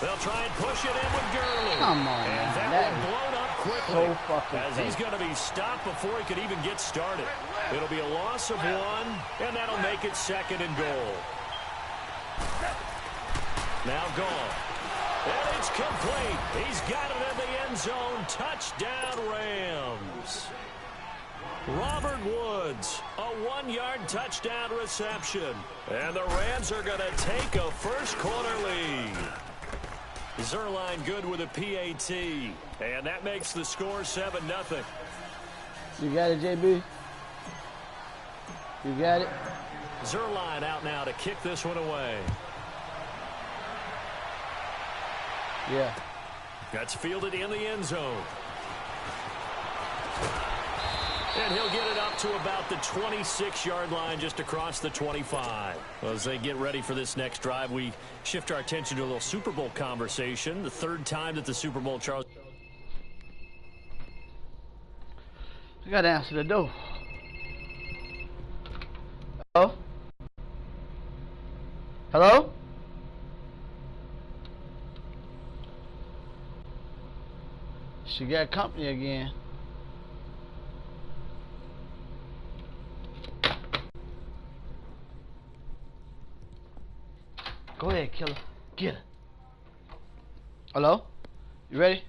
They'll try and push it in with Gurley. Come on, and man. that one blown up quickly so fucking as he's going to be stopped before he could even get started. It'll be a loss of 1, and that'll make it 2nd and goal. Now gone. And it's complete. He's got it in the end zone. Touchdown, Rams. Robert Woods, a 1-yard touchdown reception. And the Rams are going to take a first-quarter lead. Zerline good with a PAT. And that makes the score 7-0. You got it, JB? You got it? Zerline out now to kick this one away. Yeah. That's fielded in the end zone. And he'll get it up to about the 26-yard line, just across the 25. Well, as they get ready for this next drive, we shift our attention to a little Super Bowl conversation. The 3rd time that the Super Bowl, Charles. I gotta answer the door. Hello? Hello? She got company again. Go ahead, killer. Get her. Hello? You ready?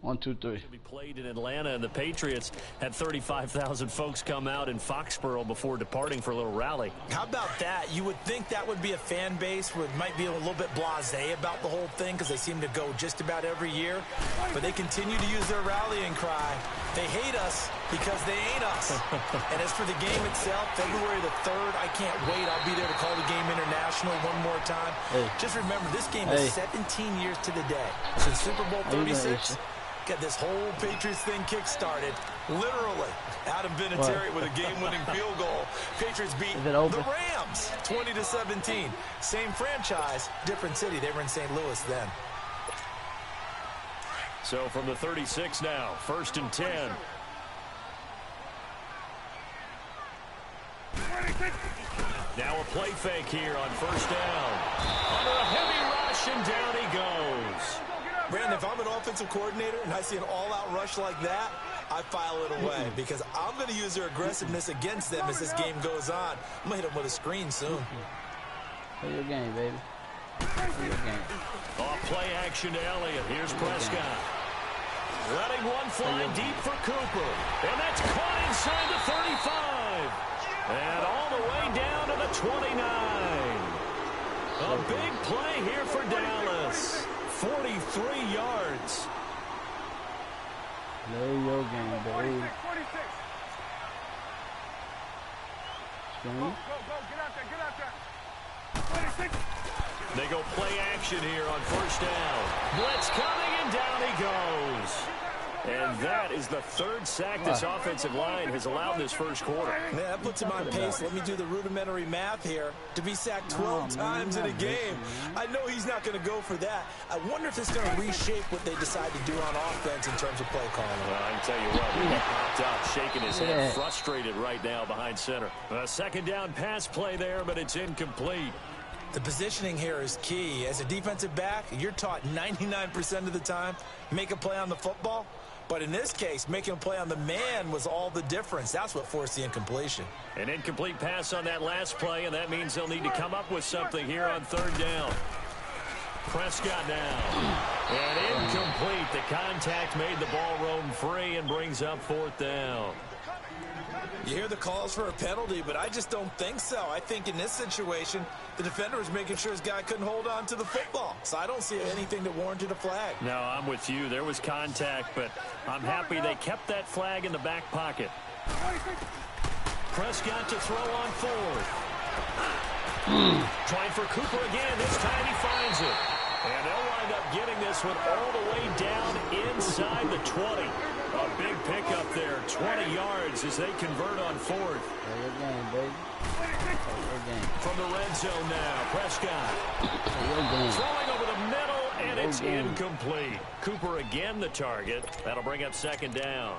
1, 2, 3. Be played in Atlanta, and the Patriots had 35,000 folks come out in Foxborough before departing for a little rally. How about that? You would think that would be a fan base who might be a little bit blasé about the whole thing because they seem to go just about every year. But they continue to use their rallying cry. They hate us because they ain't us. And as for the game itself, February the 3rd, I can't wait. I'll be there to call the game international one more time. Hey. Just remember, this game is 17 years to the day since Super Bowl 36. Get this whole Patriots thing kick-started, literally. Adam Vinatieri with a game-winning field goal. Patriots beat the Rams 20-17. Same franchise, different city. They were in St. Louis then. So from the 36 now, 1st and 10. Now a play fake here on 1st down. Under a heavy rush, and down he goes. Brandon, if I'm an offensive coordinator and I see an all-out rush like that, I file it away because I'm going to use their aggressiveness against them as this game goes on. I'm going to hit them with a screen soon. Play your game, baby. Play your game. Off play action to Elliott. Here's Prescott. Letting one fly deep for Cooper. And that's caught inside the 35. And all the way down to the 29. A big play here for Dallas. 43 yards. Play your game, baby. Screen. Go, get out there. 26. They go play action here on 1st down. Blitz coming, and down he goes. And that is the 3rd sack this offensive line has allowed this first quarter. Man, that puts him on pace. Let me do the rudimentary math here. To be sacked 12 times in a game, I know he's not going to go for that. I wonder if it's going to reshape what they decide to do on offense in terms of play calling. Well, I can tell you what, he popped up, shaking his head, frustrated right now behind center. A 2nd down pass play there, but it's incomplete. The positioning here is key. As a defensive back, you're taught 99% of the time, make a play on the football. But in this case, making a play on the man was all the difference. That's what forced the incompletion. An incomplete pass on that last play, and that means they'll need to come up with something here on 3rd down. Prescott now. And incomplete. The contact made the ball roam free and brings up 4th down. You hear the calls for a penalty, but I just don't think so. I think in this situation, the defender was making sure his guy couldn't hold on to the football. So I don't see anything that warranted a flag. No, I'm with you. There was contact, but I'm happy they kept that flag in the back pocket. Prescott to throw on 4th. Trying for Cooper again. This time he finds it. And they'll wind up getting this one all the way down inside the 20. A big pickup there, 20 yards as they convert on 4th. Play your game, baby. Play your game. From the red zone now, Prescott. Play your game. Throwing over the middle, and it's incomplete. Cooper again the target. That'll bring up 2nd down.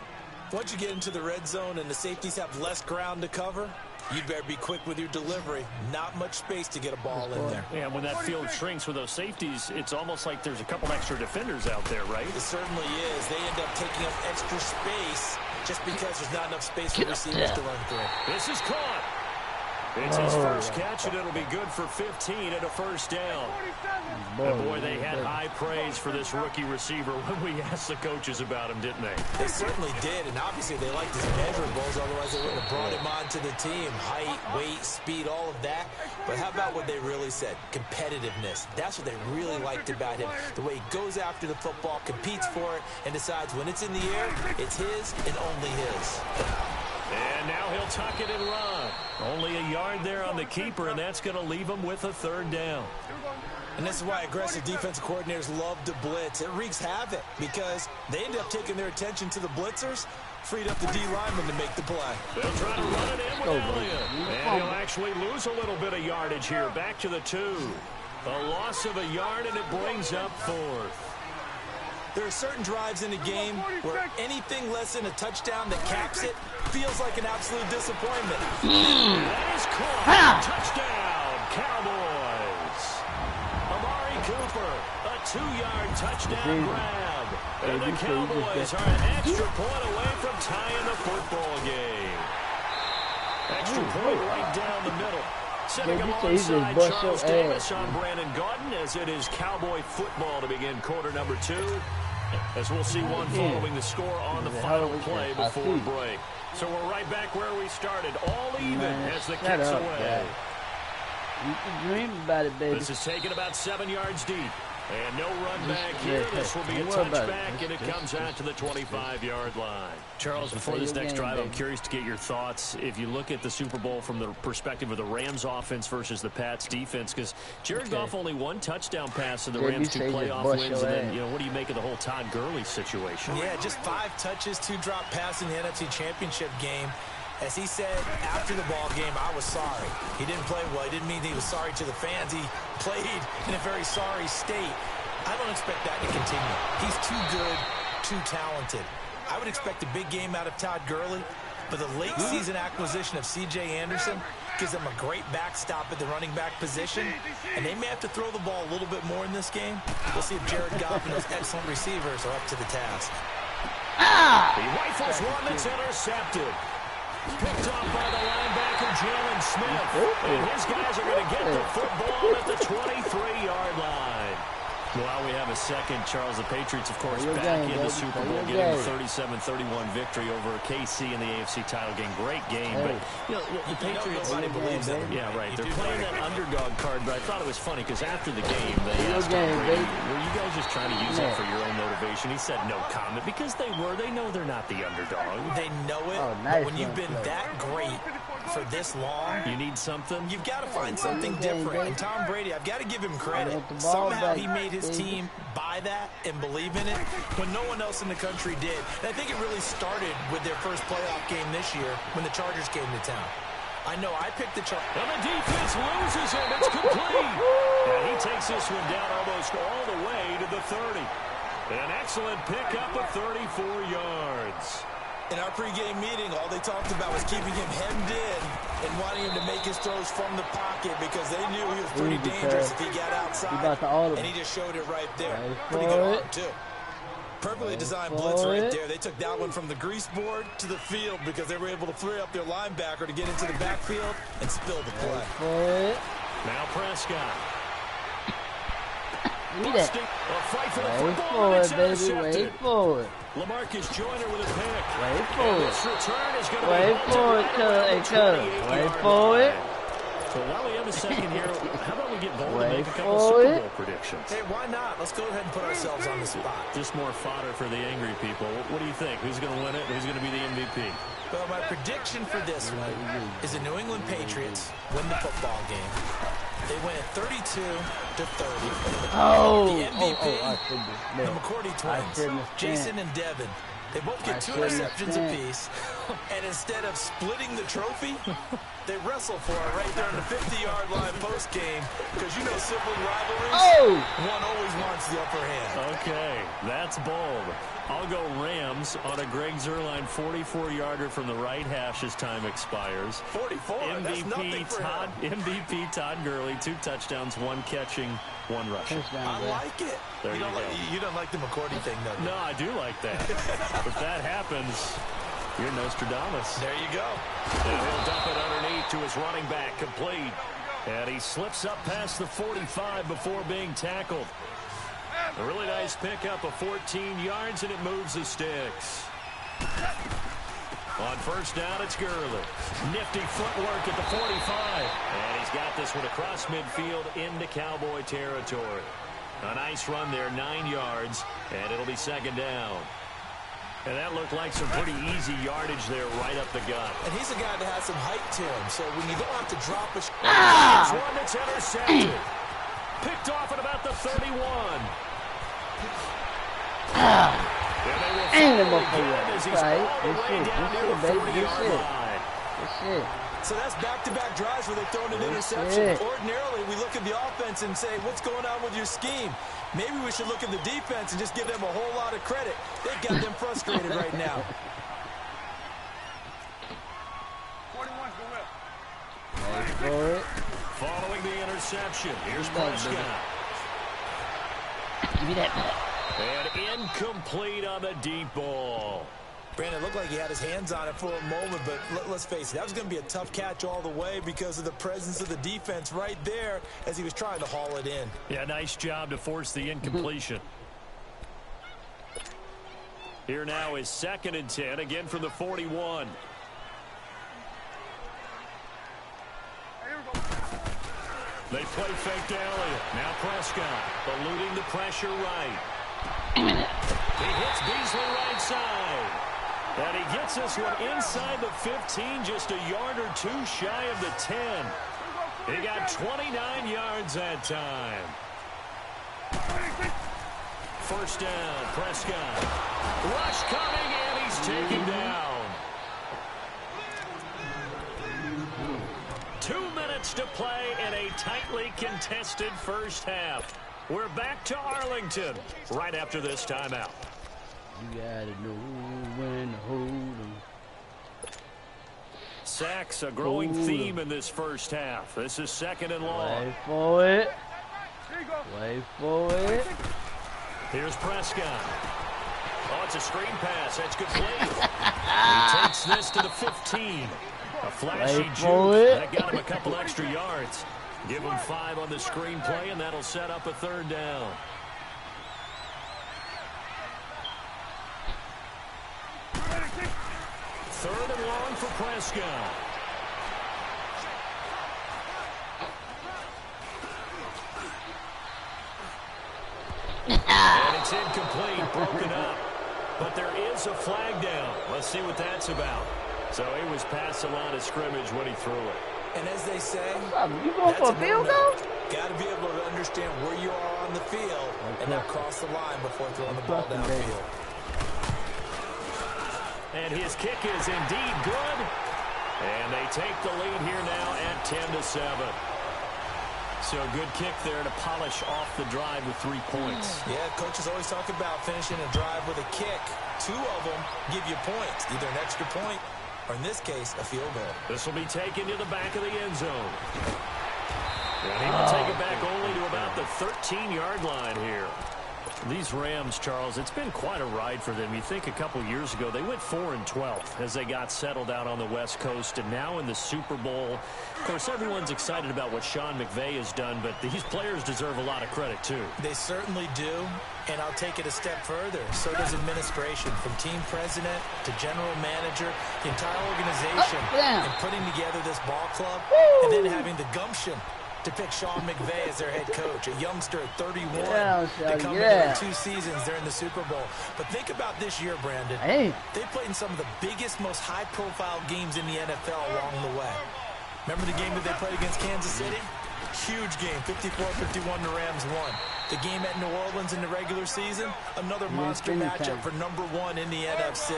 Once you get into the red zone and the safeties have less ground to cover, you better be quick with your delivery. Not much space to get a ball in there. Yeah, when that field shrinks with those safeties, it's almost like there's a couple extra defenders out there, right? It certainly is. They end up taking up extra space just because there's not enough space for receivers to run through. This is caught. It's his first catch, and it'll be good for 15 and a first down. And boy, they had high praise for this rookie receiver when we asked the coaches about him, didn't they? They certainly did, and obviously they liked his measurables, otherwise they wouldn't have brought him onto the team. Height, weight, speed, all of that. But how about what they really said? Competitiveness. That's what they really liked about him. The way he goes after the football, competes for it, and decides when it's in the air, it's his and only his. And now he'll tuck it and run. Only a yard there on the keeper, and that's going to leave him with a third down. And this is why aggressive defensive coordinators love to blitz. It wreaks havoc because they end up taking their attention to the blitzers, freed up the D lineman to make the play. They'll try to run it in with Elliott. And he'll actually lose a little bit of yardage here. Back to the 2. A loss of a yard, and it brings up 4th. There are certain drives in a game where anything less than a touchdown that caps it feels like an absolute disappointment. That is caught. Touchdown, Cowboys. Amari Cooper, a 2-yard touchdown grab. And the Cowboys are an extra point away from tying the football game. Extra point right down the middle. Sitting alongside Charles Davis, I'm Brandon Gaudin, as it is Cowboy football to begin quarter number 2. As we'll see one following the score on the final play before break. So we're right back where we started, all even as the kick's away. You can dream about it, baby. This is taken about 7 yards deep. And no run back here. This will be a touchback, and it comes out to the 25-yard line. Charles, before this next drive, I'm curious to get your thoughts. If you look at the Super Bowl from the perspective of the Rams offense versus the Pats defense, because Jared Goff only 1 touchdown pass in the Rams 2 playoff wins, and then, what do you make of the whole Todd Gurley situation? Yeah, just 5 touches, 2 drop passes in the NFC Championship game. As he said after the ball game, I was sorry. He didn't play well. He didn't mean he was sorry to the fans. He played in a very sorry state. I don't expect that to continue. He's too good, too talented. I would expect a big game out of Todd Gurley, but the late season acquisition of C.J. Anderson gives them a great backstop at the running back position, and they may have to throw the ball a little bit more in this game. We'll see if Jared Goff and those excellent receivers are up to the task. He rifles one that's intercepted. Picked off by the linebacker, Jalen Smith. And his guys are going to get the football at the 23-yard line. Well, we have a second. Charles, the Patriots, of course, back in the Super Bowl, getting a 37-31 victory over KC in the AFC title game. Great game. But, the Patriots, nobody believes in them. Yeah, right. They're playing that underdog card, but I thought it was funny because after the game, they asked Tom Brady, were you guys just trying to use that for your own motivation? He said no comment because they know they're not the underdog. They know it, but when you've been that great for this long, you need something. You've got to find something different. And Tom Brady, I've got to give him credit. Somehow he made his team buy that and believe in it when no one else in the country did. And I think it really started with their first playoff game this year when the Chargers came to town. I know I picked the Chargers. And the defense loses him. It's complete. And he takes this one down almost all the way to the 30. An excellent pickup of 34 yards. In our pregame meeting, all they talked about was keeping him hemmed in and wanting him to make his throws from the pocket because they knew he was pretty dangerous if he got outside. And he just showed it right there. Pretty good arm, too. Perfectly designed blitz right there. They took that one from the grease board to the field because they were able to free up their linebacker to get into the backfield and spill the play. Now Prescott. Busting. A fight for the Wait football, for and it's it, baby. intercepted. Wait for it. LaMarcus Joyner with a pick. Wait for it. This return is going to Wait for it, Wait for it. So while we have a second here, how about we get bold and make a couple for Super it. Bowl predictions? Hey, why not? Let's go ahead and put ourselves on the spot. Just more fodder for the angry people. What do you think? Who's going to win it? Who's going to be the MVP? Well, my prediction for this one is the New England Patriots win the football game. They win it 32-30. The MVP, the McCourty twins, Jason and Devin. They both get 2 interceptions apiece. And instead of splitting the trophy, they wrestle for it right there on the 50-yard line post-game. Because you know sibling rivalries, one always wants the upper hand. Okay, that's bold. I'll go Rams on a Greg Zuerlein 44-yarder from the right hash as time expires. 44? That's nothing for him. MVP Todd Gurley, 2 touchdowns, 1 catching, 1 rushing. I like it. There you go. You don't like the McCourty thing, though. No, I do like that. If that happens, you're Nostradamus. There you go. And he'll dump it underneath to his running back, complete. And he slips up past the 45 before being tackled. A really nice pickup of 14 yards, and it moves the sticks. On first down, it's Gurley. Nifty footwork at the 45. And he's got this one across midfield into Cowboy territory. A nice run there, 9 yards, and it'll be second down. And that looked like some pretty easy yardage there right up the gut. And he's a guy that has some height to him, so when you don't have to drop a... There's one that's intercepted. Picked off at about the 31. So that's back-to-back drives where they've thrown an interception. Ordinarily, we look at the offense and say, what's going on with your scheme? Maybe we should look at the defense and just give them a whole lot of credit. They've got them frustrated right now. 41's the whip. Wait for it. Following the interception, here's Prescott. Give me that back. And incomplete on the deep ball. Brandon, it looked like he had his hands on it for a moment, but let's face it, that was going to be a tough catch all the way because of the presence of the defense right there as he was trying to haul it in. Yeah, nice job to force the incompletion. Here now is 2nd and 10, again from the 41. They play fake to Elliott. Now Prescott eluding the pressure right. He hits Beasley right side. And he gets this one inside the 15, just a yard or 2 shy of the 10. He got 29 yards that time. First down, Prescott. Rush coming, and he's taken down. 2 minutes to play in a tightly contested first half. We're back to Arlington right after this timeout. You gotta know when to hold 'em. Sacks, a growing theme in this first half. This is 2nd and long. Wait for it. Wait for it. Here's Prescott. Oh, it's a screen pass. That's complete. He takes this to the 15. A flashy juke. That got him a couple extra yards. Give him 5 on the screenplay, and that'll set up a 3rd down. Third and long for Prescott. And it's incomplete, broken up. But there is a flag down. Let's see what that's about. So he was past the line of scrimmage when he threw it. And as they say, you going for a field goal? Got to be able to understand where you are on the field and not cross the line before throwing the ball downfield. And his kick is indeed good. And they take the lead here now at 10-7. So a good kick there to polish off the drive with 3 points. Yeah, coaches always talk about finishing a drive with a kick. 2 of them give you points, either an extra point or, in this case, a field goal. This will be taken to the back of the end zone. And he will take it back only to about the 13-yard line here. These Rams, Charles, it's been quite a ride for them. You think a couple years ago, they went 4-12 as they got settled out on the West Coast, and now in the Super Bowl. Of course, everyone's excited about what Sean McVay has done, but these players deserve a lot of credit, too. They certainly do, and I'll take it a step further. So does administration, from team president to general manager, the entire organization, and putting together this ball club, and then having the gumption to pick Sean McVay as their head coach, a youngster at 31 to come into 2 seasons during the Super Bowl. But think about this year, Brandon. They played in some of the biggest, most high-profile games in the NFL along the way. Remember the game that they played against Kansas City? Huge game, 54-51, the Rams won. The game at New Orleans in the regular season, another monster matchup for #1 in the NFC.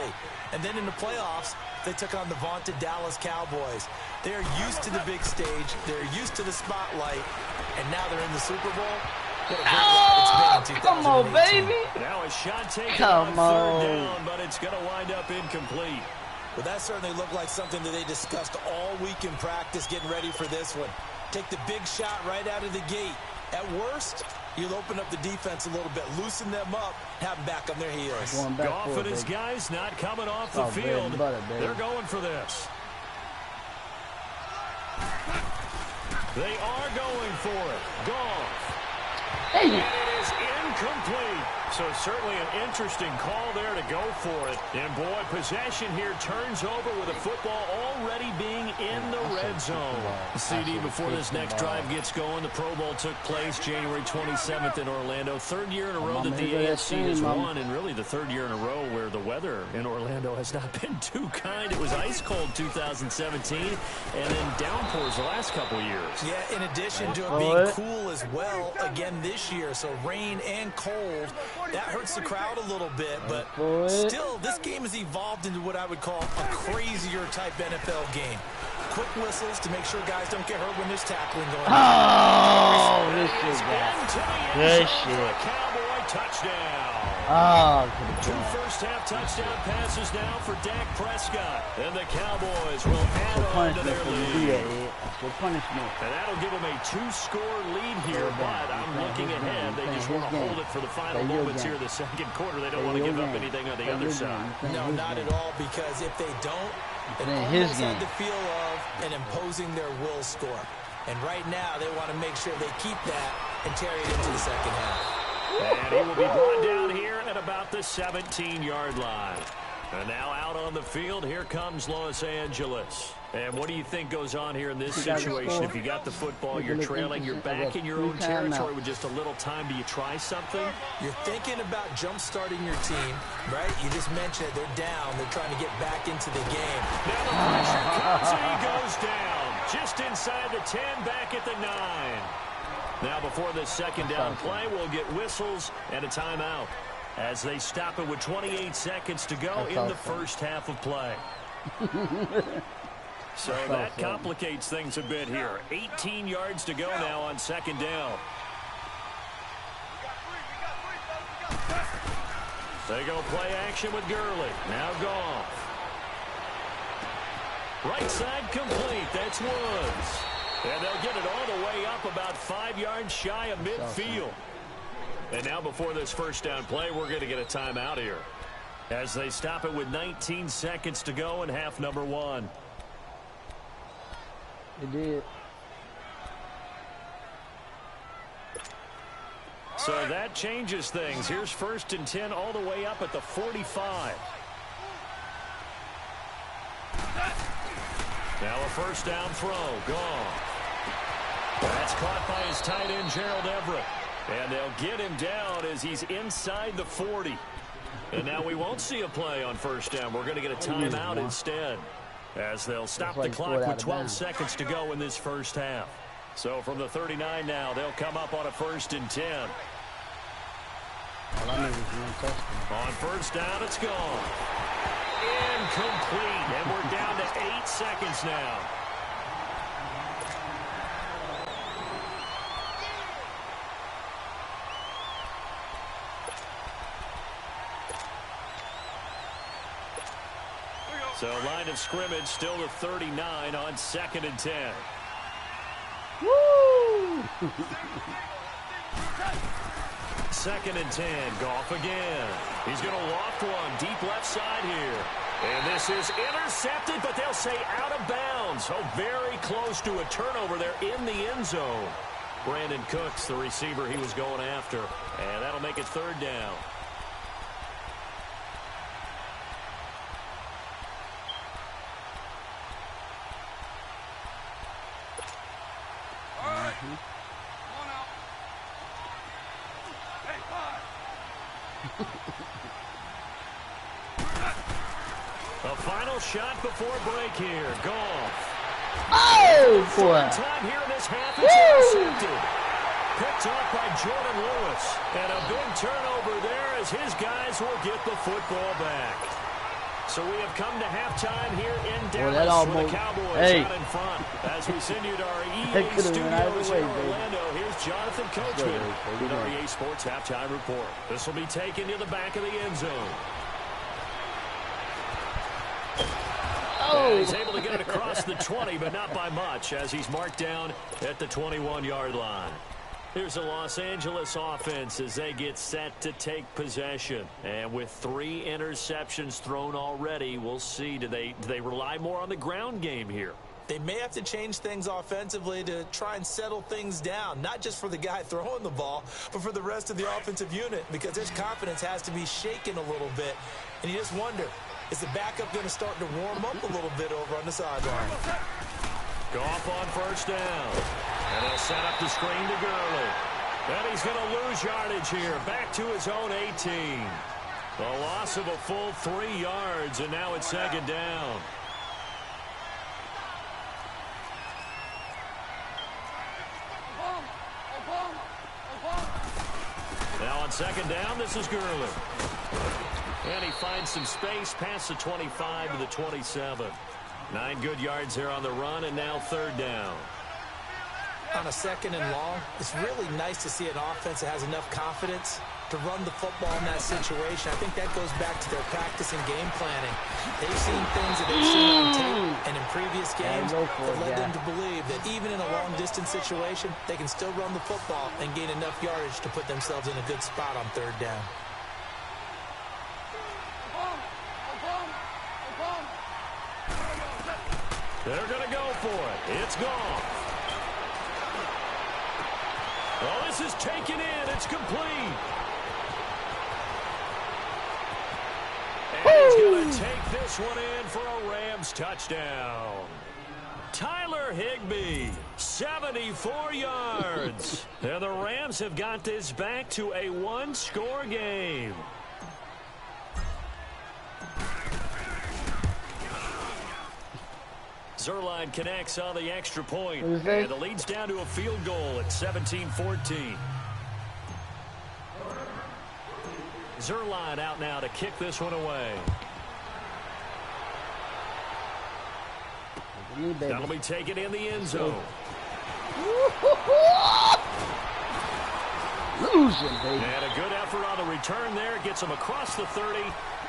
And then in the playoffs, they took on the vaunted Dallas Cowboys. They're used to the big stage. They're used to the spotlight. And now they're in the Super Bowl. Oh, come on, baby. Now a shot taken Come on on. third down, but it's going to wind up incomplete. Well, that certainly looked like something that they discussed all week in practice, getting ready for this one. Take the big shot right out of the gate. At worst, you'll open up the defense a little bit, loosen them up, have them back on their heels. Goff and his guys not coming off the field. They're going for this. They are going for it. Goff. And it is incomplete. So certainly an interesting call there to go for it. And boy, possession here turns over with a football already being in the red zone. CD, before this next drive gets going, the Pro Bowl took place January 27th in Orlando. Third year in a row that the AFC has won, and really the third year in a row where the weather in Orlando has not been too kind. It was ice cold 2017, and then downpours the last couple years. Yeah, in addition to it being cool as well again this year, so rain and cold. That hurts the crowd a little bit, but still, this game has evolved into what I would call a crazier type NFL game. Quick whistles to make sure guys don't get hurt when there's tackling going on. Oh, this is bad. Good shit. Cowboy touchdown. Oh, two first-half touchdown passes now for Dak Prescott. And the Cowboys will add on to their lead. Punishment. And that'll give them a two-score lead here, but I'm looking ahead. They just want to hold it for the final moments here in the second quarter. They don't want to give up anything on the other side. No, not at all, because if they don't, it almost had the feel of an imposing their will score. And right now, they want to make sure they keep that and carry it into the second half. And he will be brought down here at about the 17-yard line. And now out on the field, here comes Los Angeles. And what do you think goes on here in this situation? If you got the football, you're trailing, you're back in your own territory with just a little time. Do you try something? You're thinking about jump-starting your team, right? You just mentioned it. They're down. They're trying to get back into the game. Now the pressure comes and he goes down. Just inside the 10, back at the 9. Now before this second down play, we'll get whistles and a timeout as they stop it with 28 seconds to go in the first half of play. So that complicates things a bit here. 18 yards to go now on second down. They go play action with Gurley. Now Goff. Right side complete. That's Woods. And they'll get it all the way up about 5 yards shy of midfield. And now before this first down play, we're going to get a timeout here as they stop it with 19 seconds to go in half number 1. It did. So that changes things. Here's 1st and 10 all the way up at the 45. Now a first down throw. Gone. That's caught by his tight end, Gerald Everett. And they'll get him down as he's inside the 40. And now we won't see a play on first down. We're going to get a timeout instead, as they'll stop the clock with 12 seconds to go in this first half. So from the 39 now, they'll come up on a 1st and 10. On first down, it's gone. Incomplete. And we're down to 8 seconds now. So line of scrimmage still to 39 on 2nd and 10. Woo! 2nd and 10. Goff again. He's going to loft one deep left side here. And this is intercepted, but they'll say out of bounds. Oh, very close to a turnover there in the end zone. Brandon Cooks, the receiver he was going after. And that'll make it 3rd down. A final shot before break here. Goff. Oh, boy. Time here in this half. It's intercepted. Picked off by Jordan Lewis. And a big turnover there as his guys will get the football back. So we have come to halftime here in that Dallas almost, with the Cowboys out in front. As we send you to our EA studios in Orlando, here's Jonathan Coachman with our EA Sports Halftime Report. This will be taken to the back of the end zone. And he's able to get it across the 20, but not by much, as he's marked down at the 21-yard line. Here's the Los Angeles offense as they get set to take possession. And with 3 interceptions thrown already, we'll see. Do they rely more on the ground game here? They may have to change things offensively to try and settle things down, not just for the guy throwing the ball, but for the rest of the offensive unit, because his confidence has to be shaken a little bit. And you just wonder, is the backup going to start to warm up a little bit over on the sideline? Goff on first down. And he'll set up the screen to Gurley. Then he's going to lose yardage here. Back to his own 18. The loss of a full 3 yards, and now it's second down. Now on second down, this is Gurley. And he finds some space past the 25 to the 27. 9 good yards there on the run, and now third down. On a second and long, it's really nice to see an offense that has enough confidence to run the football in that situation. I think that goes back to their practice and game planning. They've seen things that they've seen on tape and in previous games that led them to believe that even in a long-distance situation, they can still run the football and gain enough yardage to put themselves in a good spot on third down. They're going to go for it. It's gone. Well, this is taken in. It's complete. And he's going to take this one in for a Rams touchdown. Tyler Higbee, 74 yards. And the Rams have got this back to a 1-score game. Zerline connects on the extra point. And the lead's down to a field goal at 17-14. Zerline out now to kick this one away. That'll be taken in the end zone. Losing, baby. And a good effort on the return there. Gets him across the 30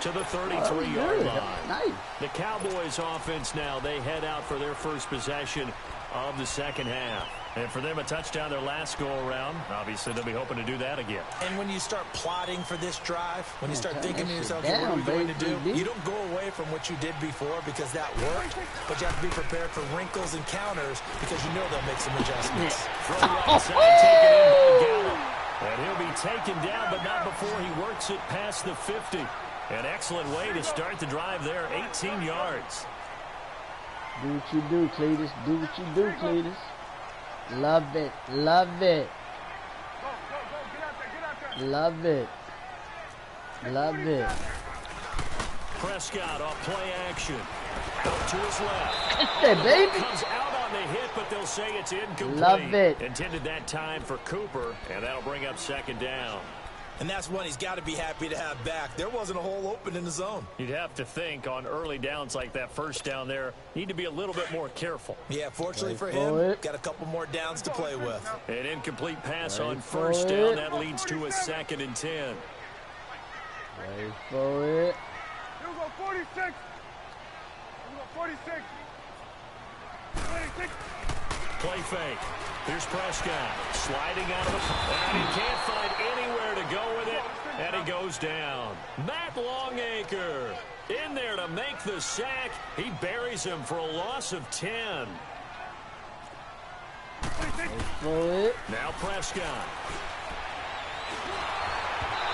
to the 33-yard line. Nice. The Cowboys offense now, they head out for their first possession of the second half. And for them, a touchdown their last go-around. Obviously, they'll be hoping to do that again. And when you start plotting for this drive, when you start thinking to yourself, what are we going to do? You don't go away from what you did before because that worked, but you have to be prepared for wrinkles and counters because you know they'll make some adjustments. From right side, taken in by Gallup. And he'll be taken down, but not before he works it past the 50. An excellent way to start the drive there, 18 yards. Do what you do, Cletus. Do what you do, Cletus. Love it. Love it. Love it. Love it. Prescott off play action. Out to his left. That's it, baby. Comes out on the hit, but they'll say it's incomplete. Love it. Intended that time for Cooper, and that'll bring up second down. And that's one he's got to be happy to have back. There wasn't a hole open in the zone. You'd have to think on early downs like that first down there, need to be a little bit more careful. Yeah, fortunately for him, got a couple more downs to play with. An incomplete pass on first down. That leads to a 2nd and 10. Wait for it. Here we go, 46. Here we go, 46. 26. Play fake. Here's Prescott sliding out of the and he can't find anywhere to go with it, and he goes down. Matt Longacre in there to make the sack. He buries him for a loss of 10. Now Prescott.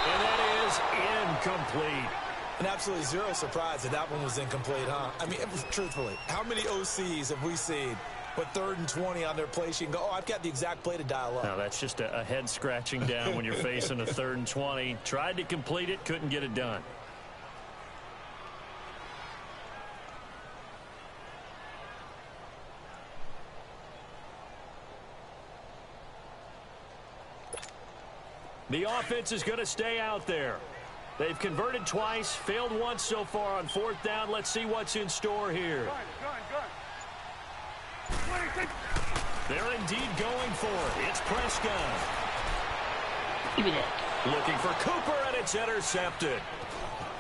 And that is incomplete. And absolutely zero surprise that one was incomplete, huh? I mean, truthfully, how many OCs have we seen with 3rd and 20 on their play sheet and go, oh, I've got the exact play to dial up? No, that's just a head scratching down when you're facing a 3rd and 20. Tried to complete it, couldn't get it done. The offense is going to stay out there. They've converted twice, failed once so far on 4th down. Let's see what's in store here. They're indeed going for it. It's Prescott. Give me that. Looking for Cooper, and it's intercepted.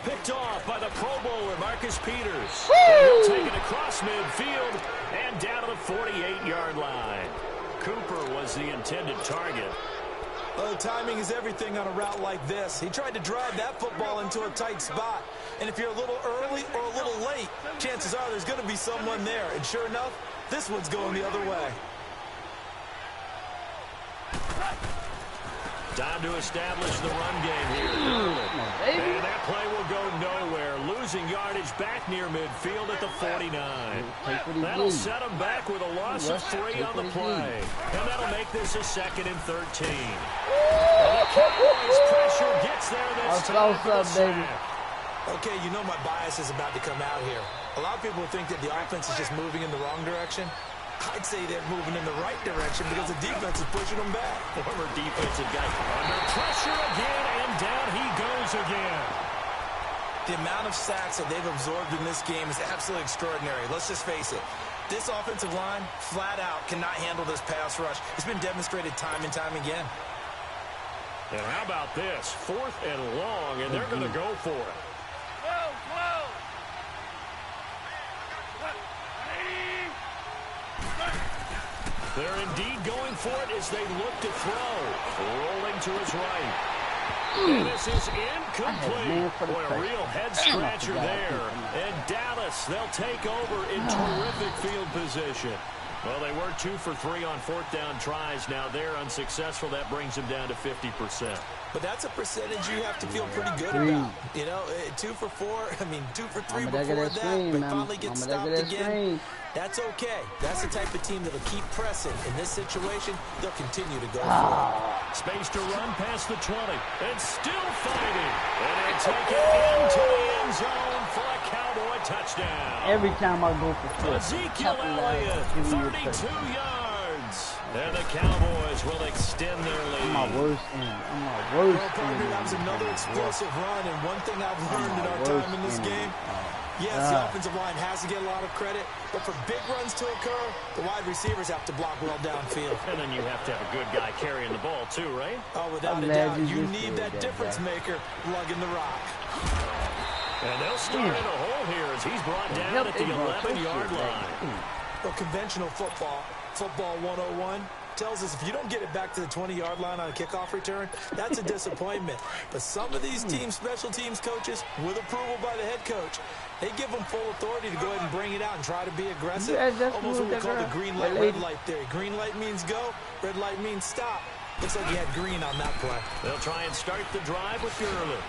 Picked off by the Pro Bowler, Marcus Peters. He'll take it across midfield and down to the 48-yard line. Cooper was the intended target. Well, timing is everything on a route like this. He tried to drive that football into a tight spot. And if you're a little early or a little late, chances are there's going to be someone there. And sure enough, this one's going the other way. Time to establish the run game here. And that play will go nowhere. Losing yardage back near midfield at the 49. That'll set him back with a loss of 3 on the play. And that'll make this a 2nd and 13. And the Cowboys pressure gets there this time. What's up, baby? Okay, you know my bias is about to come out here. A lot of people think that the offense is just moving in the wrong direction. I'd say they're moving in the right direction because the defense is pushing them back. Former defensive guy under pressure again, and down he goes again. The amount of sacks that they've absorbed in this game is absolutely extraordinary. Let's just face it. This offensive line, flat out, cannot handle this pass rush. It's been demonstrated time and time again. And how about this? 4th and long, and they're going to go for it. They're indeed going for it as they look to throw. Rolling to his right. And this is incomplete. Boy, a real head-scratcher there. And Dallas, they'll take over in terrific field position. Well, they were 2 for 3 on 4th down tries. Now they're unsuccessful. That brings them down to 50%. But that's a percentage you have to feel pretty good about. You know, 2 for 4, I mean, 2 for 3 before that, but finally get stopped again. That's okay. That's the type of team that'll keep pressing. In this situation, they'll continue to go for it. Space to run past the 20. And still fighting. And they take it into the end zone for a Cowboy touchdown. Every time I go for 4, Ezekiel Elliott, 32 yards. And the Cowboys will extend their lead. I'm my worst enemy. That was another explosive run, and one thing I've learned in our time in this game, yes, the offensive line has to get a lot of credit, but for big runs to occur, the wide receivers have to block well downfield. And then you have to have a good guy carrying the ball too, right? Oh, without a doubt. You need that difference maker lugging the rock. And they'll start in a hole here as he's brought down at the 11-yard line. Well, conventional football 101, tells us if you don't get it back to the 20-yard line on a kickoff return, that's a disappointment. But some of these teams, special teams coaches, with approval by the head coach, they give them full authority to go ahead and bring it out and try to be aggressive. Almost what we call the green light, red light theory. Green light means go, red light means stop. Looks like he had green on that play. They'll try and start the drive with Gurley.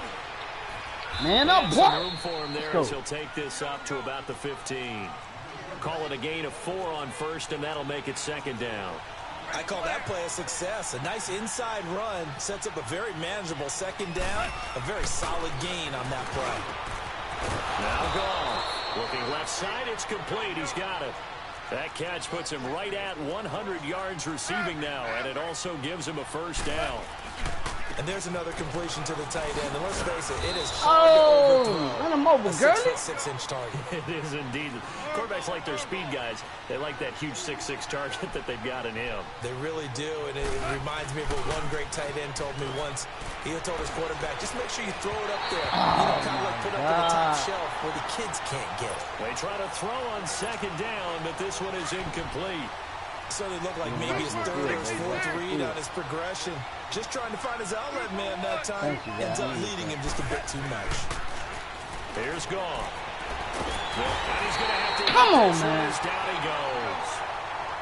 Man up, boy! Room for him there as he'll take this up to about the 15. Call it a gain of 4 on 1st, and that'll make it 2nd down. I call that play a success. A nice inside run sets up a very manageable 2nd down. A very solid gain on that play. Now Goff. Looking left side, it's complete. He's got it. That catch puts him right at 100 yards receiving now, and it also gives him a 1st down. And there's another completion to the tight end. And let's face it, it is hard to overthrow a mobile girl. 6'6" target. It is indeed. Quarterbacks like their speed guys. They like that huge 6'6" target that they've got in him. They really do, and it reminds me of what one great tight end told me once. He told his quarterback, just make sure you throw it up there. Kind of like put it up on the top shelf where the kids can't get it. They try to throw on 2nd down, but this one is incomplete. So they look like maybe his 3rd or his 4th read on his progression. Just trying to find his outlet man that time. Ends up leading him just a bit too much. Here's Goff. And he's going to have to come on, man. Down he goes.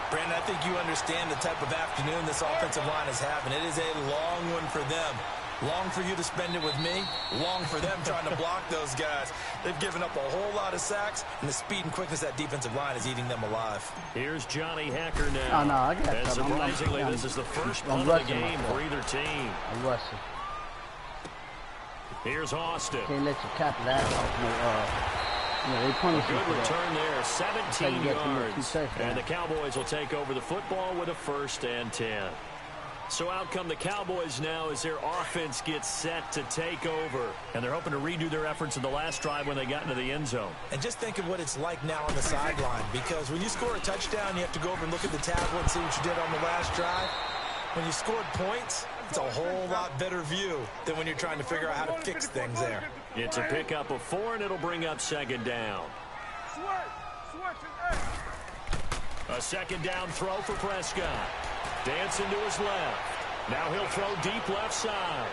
Brandon, I think you understand the type of afternoon this offensive line is having. It is a long one for them. Long for you to spend it with me. Long for them trying to block those guys. They've given up a whole lot of sacks, and the speed and quickness of that defensive line is eating them alive. Here's Johnny Hacker now. Oh, no, I got and surprisingly, this is the first punt of the game for either team. I'm rushing. Here's Austin. Can't let you cap that off. They punish good return there, 17 yards. And the Cowboys will take over the football with a 1st and 10. So out come the Cowboys now as their offense gets set to take over. And they're hoping to redo their efforts in the last drive when they got into the end zone. And just think of what it's like now on the sideline, because when you score a touchdown, you have to go over and look at the tablet and see what you did on the last drive. When you scored points, it's a whole lot better view than when you're trying to figure out how to fix things there. It's a pickup of 4, and it'll bring up second down. A second down throw for Prescott. Dancing to his left. Now he'll throw deep left side.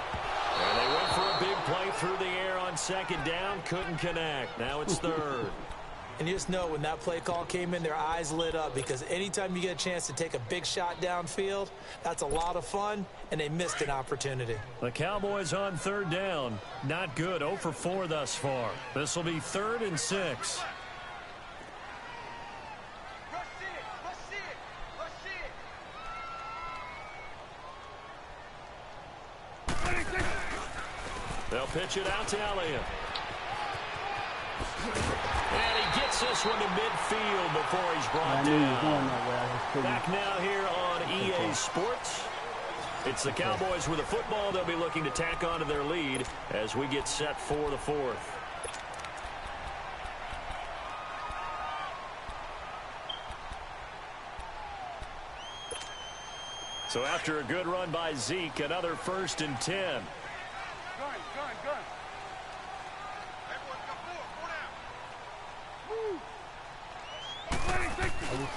And they went for a big play through the air on second down. Couldn't connect. Now it's third. And you just know when that play call came in, their eyes lit up, because anytime you get a chance to take a big shot downfield, that's a lot of fun, and they missed an opportunity. The Cowboys on third down. Not good. 0 for 4 thus far. This will be 3rd and 6. They'll pitch it out to Elliott. And he gets this one to midfield before he's brought down. Back now here on EA Sports. It's the Cowboys with a football. They'll be looking to tack onto their lead as we get set for the 4th. So after a good run by Zeke, another 1st and 10.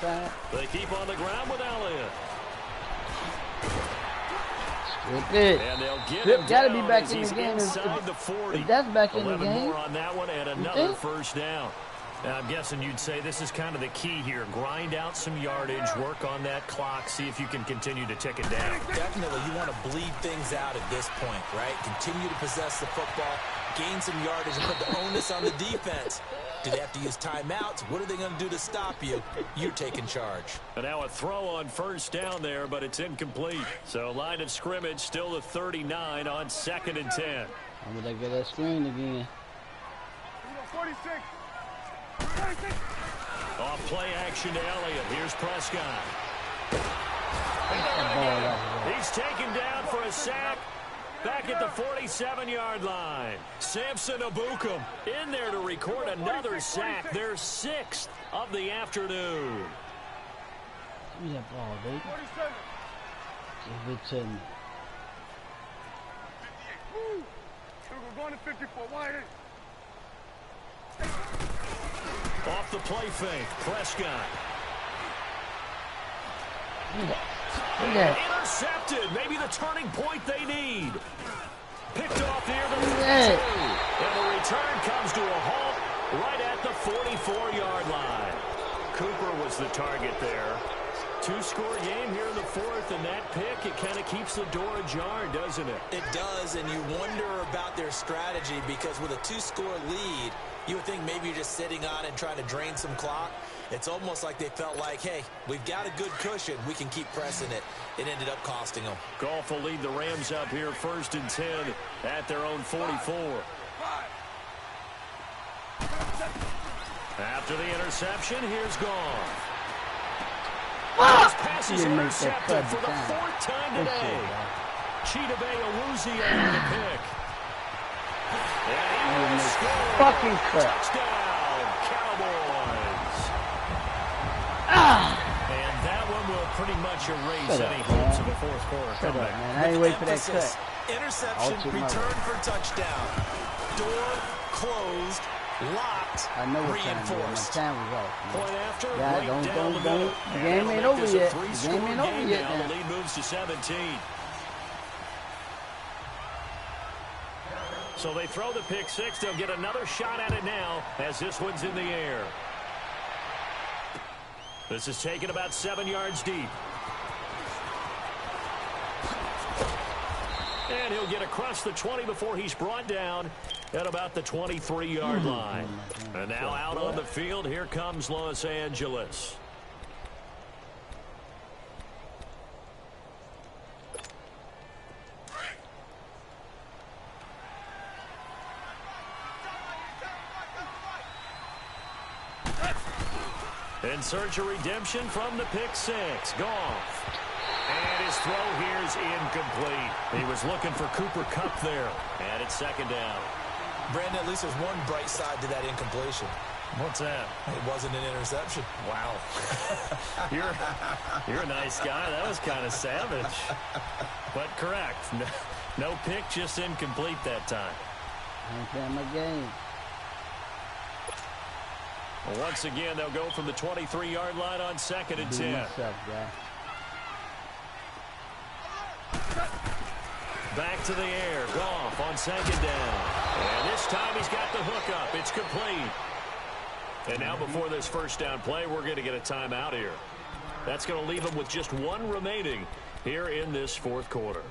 Gun. They keep on the ground with Elliott. And they'll get him gotta down be back as in the he's game. inside the 40. If that's back in the 11 game. more on that one and another first down. Now, I'm guessing you'd say this is kind of the key here. Grind out some yardage, work on that clock, see if you can continue to tick it down. Definitely, you want to bleed things out at this point, right? Continue to possess the football, gain some yardage, and put the onus on the defense. Do they have to use timeouts? What are they going to do to stop you? You're taking charge. And now a throw on first down there, but it's incomplete. So line of scrimmage still the 39 on 2nd and 10. I'm going to get that screen again. 46. Off play action to Elliott. Here's Prescott. He's taken down for a sack. Back at the 47-yard line. Samson Abukum in there to record another sack. Their 6th of the afternoon. Give me that ball, baby. 47. Give it to me. We're going to 54. Wide in. Off the play fake, Prescott. Intercepted. Maybe the turning point they need. Picked off near the 42. And the return comes to a halt right at the 44-yard line. Cooper was the target there. 2-score game here in the 4th, and that pick, it kind of keeps the door ajar, doesn't it? It does, and you wonder about their strategy, because with a 2-score lead, you would think maybe you're just sitting on and trying to drain some clock. It's almost like they felt like, hey, we've got a good cushion. We can keep pressing it. It ended up costing them. Goff will lead the Rams up here 1st and 10 at their own 44. After the interception, here's Goff. His pass is intercepted for the 4th time today. Chidobe Awuzie on the pick. And he will score. Fucking cut. Touchdown, Cowboys. And that one will pretty much erase any hopes of a 4th quarter comeback. Man, I ain't wait for that cut. Interception, return for touchdown. Door closed, locked, I know what reinforced. time was off. Point after, Yeah, right don't. down the The middle. game ain't over yet. The game ain't over yet. Now the lead moves to 17. So they throw the pick 6. They'll get another shot at it now as this one's in the air. This is taken about 7 yards deep. And he'll get across the 20 before he's brought down at about the 23-yard line. And now out on the field, here comes Los Angeles. In search of redemption from the pick 6. Goff. And his throw here's incomplete. He was looking for Cooper Kupp there. And it's second down. Brandon, at least there's one bright side to that incompletion. What's that? It wasn't an interception. Wow. You're a nice guy. That was kind of savage. But correct. No pick, just incomplete that time. I'm playing my game. Well, once again, they'll go from the 23-yard line on second and 10. Myself, Back to the air. Goff on second down. And this time he's got the hook up. It's complete. And now before this first down play, we're going to get a timeout here. That's going to leave them with just one remaining here in this fourth quarter.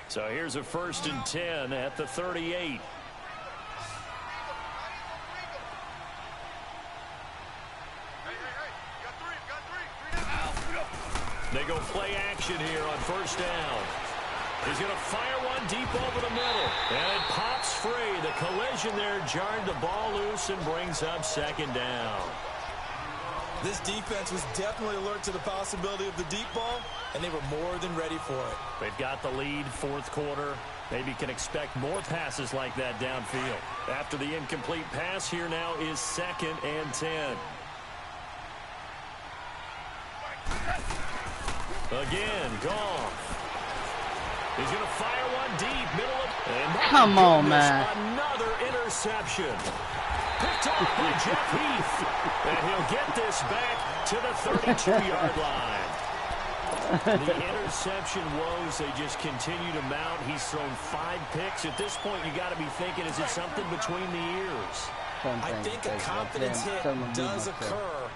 So here's a 1st and 10 at the 38. They go play action here on first down. He's going to fire one deep over the middle. And it pops free. The collision there jarred the ball loose and brings up second down. This defense was definitely alert to the possibility of the deep ball, and they were more than ready for it. They've got the lead, fourth quarter. Maybe can expect more passes like that downfield. After the incomplete pass, here now is 2nd and 10. Again, Goff. He's going to fire one deep, middle of... And come on, man. Another interception. Picked off by Jeff Heath. And he'll get this back to the 32-yard line. The interception woes, they just continue to mount. He's thrown 5 picks. At this point, you got to be thinking, is it something between the ears? I think a confidence hit does occur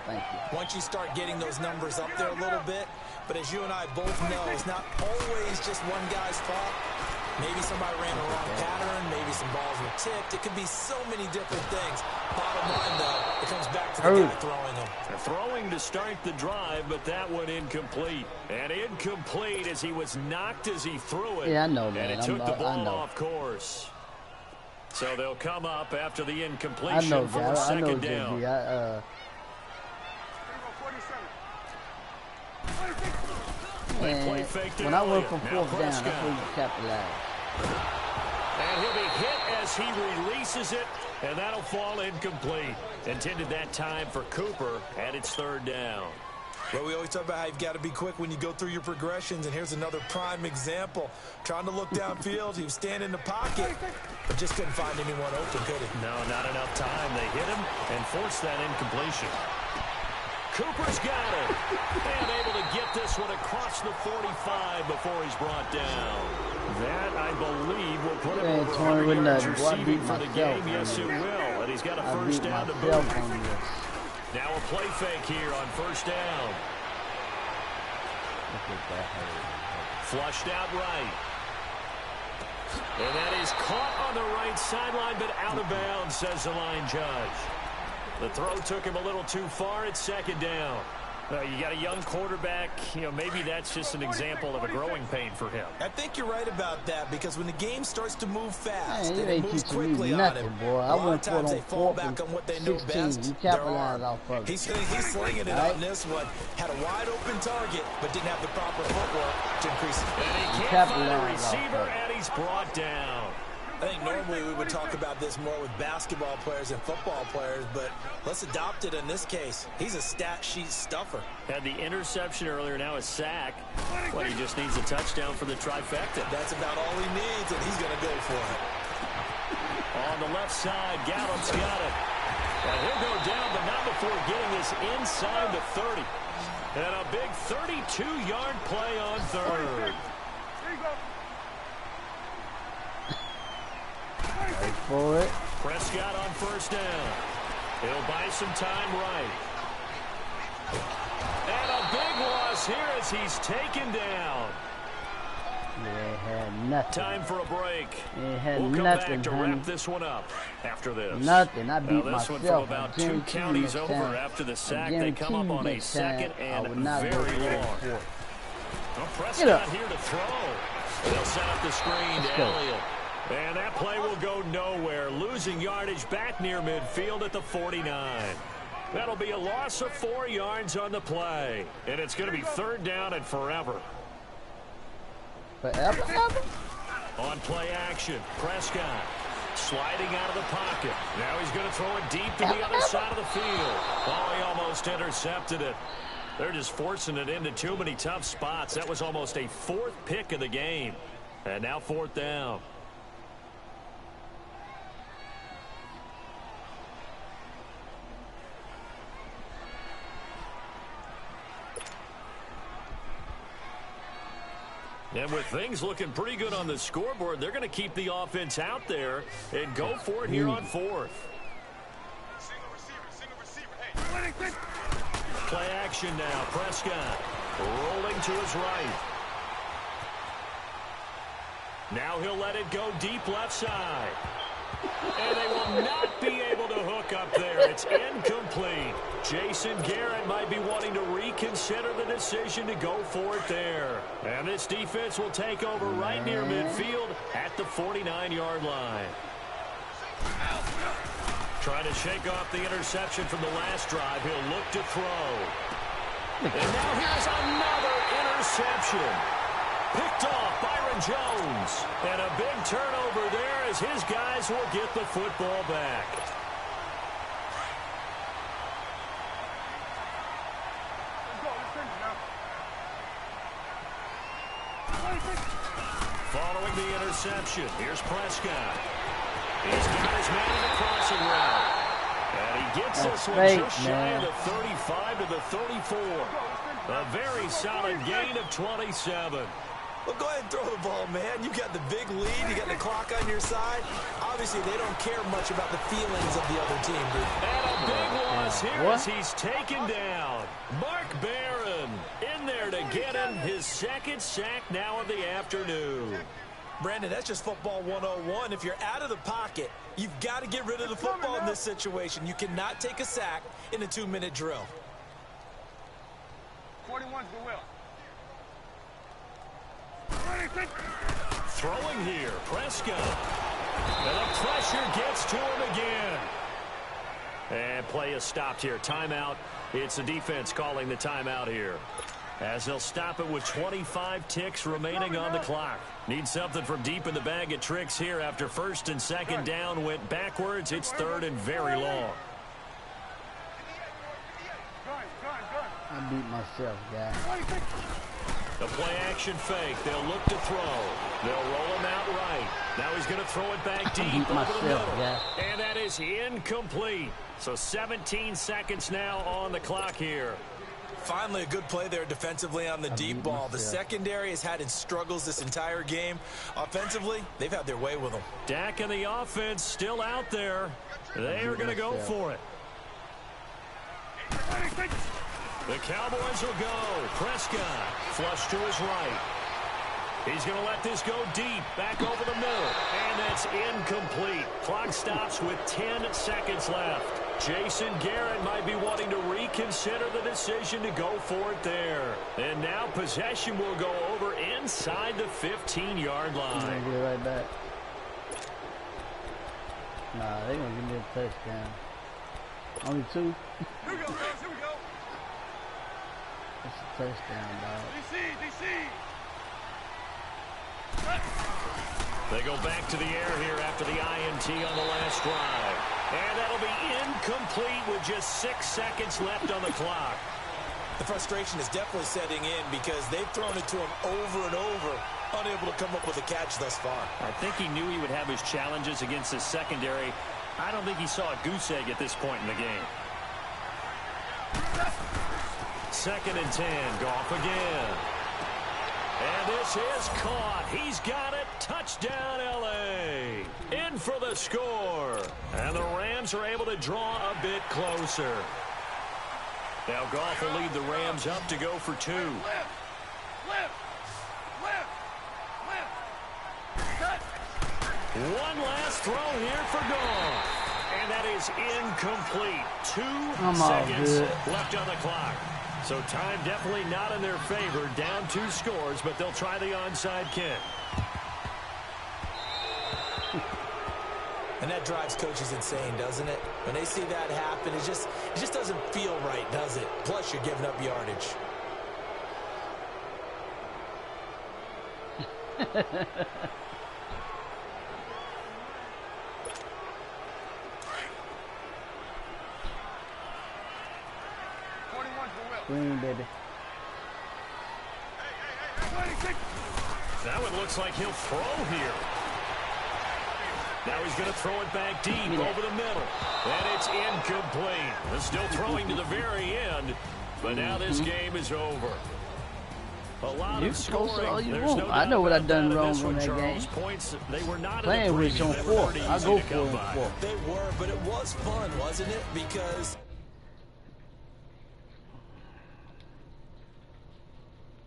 once you start getting those numbers up there a little bit. But as you and I both know, it's not always just one guy's fault. Maybe somebody ran the wrong pattern. Maybe some balls were tipped. It could be so many different things. Bottom line, though, it comes back to the guy throwing them. They're throwing to start the drive, but that one incomplete. And incomplete as he was knocked as he threw it. Yeah, I know, man. And it took the ball off course. So they'll come up after the incompletion for second down. When I went from 4th down, that's where you capitalize. And he'll be hit as he releases it, and that'll fall incomplete. Intended that time for Cooper, and it's 3rd down. Well, we always talk about how you've got to be quick when you go through your progressions, and here's another prime example. Trying to look downfield, he was standing in the pocket, but just couldn't find anyone open, could he? No, not enough time. They hit him and forced that incompletion. Cooper's got it. And able to get this one across the 45 before he's brought down. That, I believe, will put him over 100 yards receiving for the game. Yes, it will. And he's got a first down to boot. Now a play fake here on first down. Flushed out right. And that is caught on the right sideline, but out of bounds, says the line judge. The throw took him a little too far. It's second down. You got a young quarterback. Maybe that's just an example of a growing pain for him. I think you're right about that, because when the game starts to move fast, man, and it moves quickly on him, boy. a lot of times they fall back on what they know best, their arm. He's slinging it on this one. Had a wide-open target, but didn't have the proper footwork to increase it. And he can't find a receiver, and he's brought down. I think normally we would talk about this more with basketball players and football players, but let's adopt it in this case. He's a stat sheet stuffer. Had the interception earlier, now a sack. Well, he just needs a touchdown for the trifecta. That's about all he needs, and he's going to go for it. On the left side, Gallup's got it. And he'll go down, but not before getting this inside the 30. And a big 32-yard play on third. Wait for it. Prescott on first down. He'll buy some time right. And a big loss here as he's taken down. They had nothing. Time for a break. They had we'll come nothing, back to honey. wrap this one up after this. Nothing. I beat this myself. one from about 2 counties over after the sack. They come up on a second and very long. Well, Prescott here to throw. They'll set up the screen to Elliott. And that play will go nowhere. Losing yardage back near midfield at the 49. That'll be a loss of 4 yards on the play. And it's going to be 3rd down and forever. Forever? On play action, Prescott sliding out of the pocket. Now he's going to throw it deep to the other side of the field. Oh, he almost intercepted it. They're just forcing it into too many tough spots. That was almost a 4th pick of the game. And now 4th down. And with things looking pretty good on the scoreboard, they're going to keep the offense out there and go for it here on 4th. Play action now. Prescott rolling to his right. Now he'll let it go deep left side. And they will not be able to hook up there. It's incomplete. Jason Garrett might be wanting to reconsider the decision to go for it there. And this defense will take over right near midfield at the 49-yard line. Trying to shake off the interception from the last drive. He'll look to throw. And now here's another interception. Picked off Byron Jones. And a big turnover there as his guys will get the football back. Following the interception, here's Prescott. He's got his man in the crossing route. And he gets this one just shy of the 35 to the 34. A very solid gain of 27. Well, go ahead and throw the ball, man. You got the big lead. You got the clock on your side. Obviously, they don't care much about the feelings of the other team, dude. And a big loss here as he's taken down. Mark Barron in there to get him his 2nd sack now of the afternoon. Brandon, that's just football 101. If you're out of the pocket, you've got to get rid of the football in this situation. You cannot take a sack in a 2-minute drill. 41's the will. Throwing here, Prescott. And the pressure gets to him again. And play is stopped here. Timeout. It's the defense calling the timeout here, as they'll stop it with 25 ticks remaining on the clock. Need something from deep in the bag of tricks here after 1st and 2nd down went backwards. It's 3rd and very long. I beat myself, guys. The play action fake. They'll look to throw. They'll roll him out right. Now he's going to throw it back deep over the middle. And that is incomplete. So 17 seconds now on the clock here. Finally, a good play there defensively on the deep ball. The secondary has had its struggles this entire game. Offensively, they've had their way with them. Dak and the offense still out there. They are going to go for it. The Cowboys will go. Prescott flush to his right. He's going to let this go deep, back over the middle. And that's incomplete. Clock stops with 10 seconds left. Jason Garrett might be wanting to reconsider the decision to go for it there. And now possession will go over inside the 15-yard line. Get right back. Nah, they're going to give me a touchdown. Only 2. Here we go, guys. Here we go. That's a touchdown, dog. DC. They go back to the air here after the INT on the last drive. And that'll be incomplete with just 6 seconds left on the clock. The frustration is definitely setting in because they've thrown it to him over and over, unable to come up with a catch thus far. I think he knew he would have his challenges against his secondary. I don't think he saw a goose egg at this point in the game. 2nd and 10. Goff again. And this is caught. He's got it. Touchdown, L.A. In for the score. And the Rams are able to draw a bit closer. Now Goff will lead the Rams up to go for 2. One last throw here for Goff. And that is incomplete. 2 seconds left on the clock. So time definitely not in their favor. Down 2 scores, but they'll try the onside kick. And that drives coaches insane, doesn't it? When they see that happen, it just doesn't feel right, does it? Plus, you're giving up yardage. Green, baby. Now it looks like he'll throw here. Now he's going to throw it back deep over the middle. And it's incomplete. They're still throwing to the very end. But now this game is over. A lot of scoring. All you want. I know what I done wrong in that game. Points, they were not playing with you on 4. I go for it. They were, but it was fun, wasn't it? Because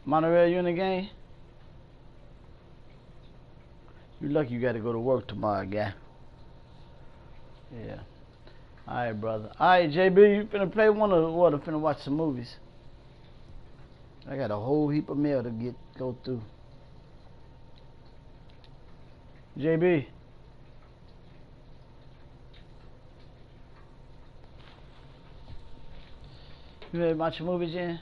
Monterey, you in the game? You lucky you got to go to work tomorrow, guy. Yeah. All right, brother. All right, JB, you finna play one or what? Or finna watch some movies? I got a whole heap of mail to go through. JB. You ready to watch a movie, Jen?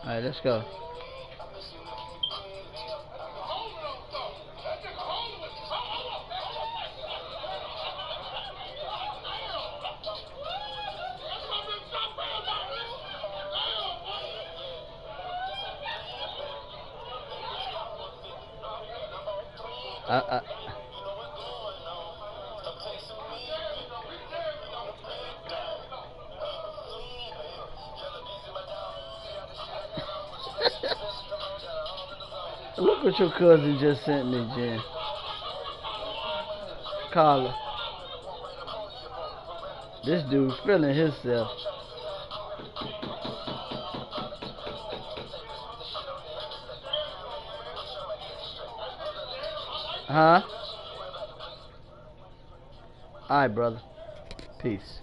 All right, let's go. Look what your cousin just sent me, Jen. Carla. This dude feeling himself. Huh? Alright, brother. Peace.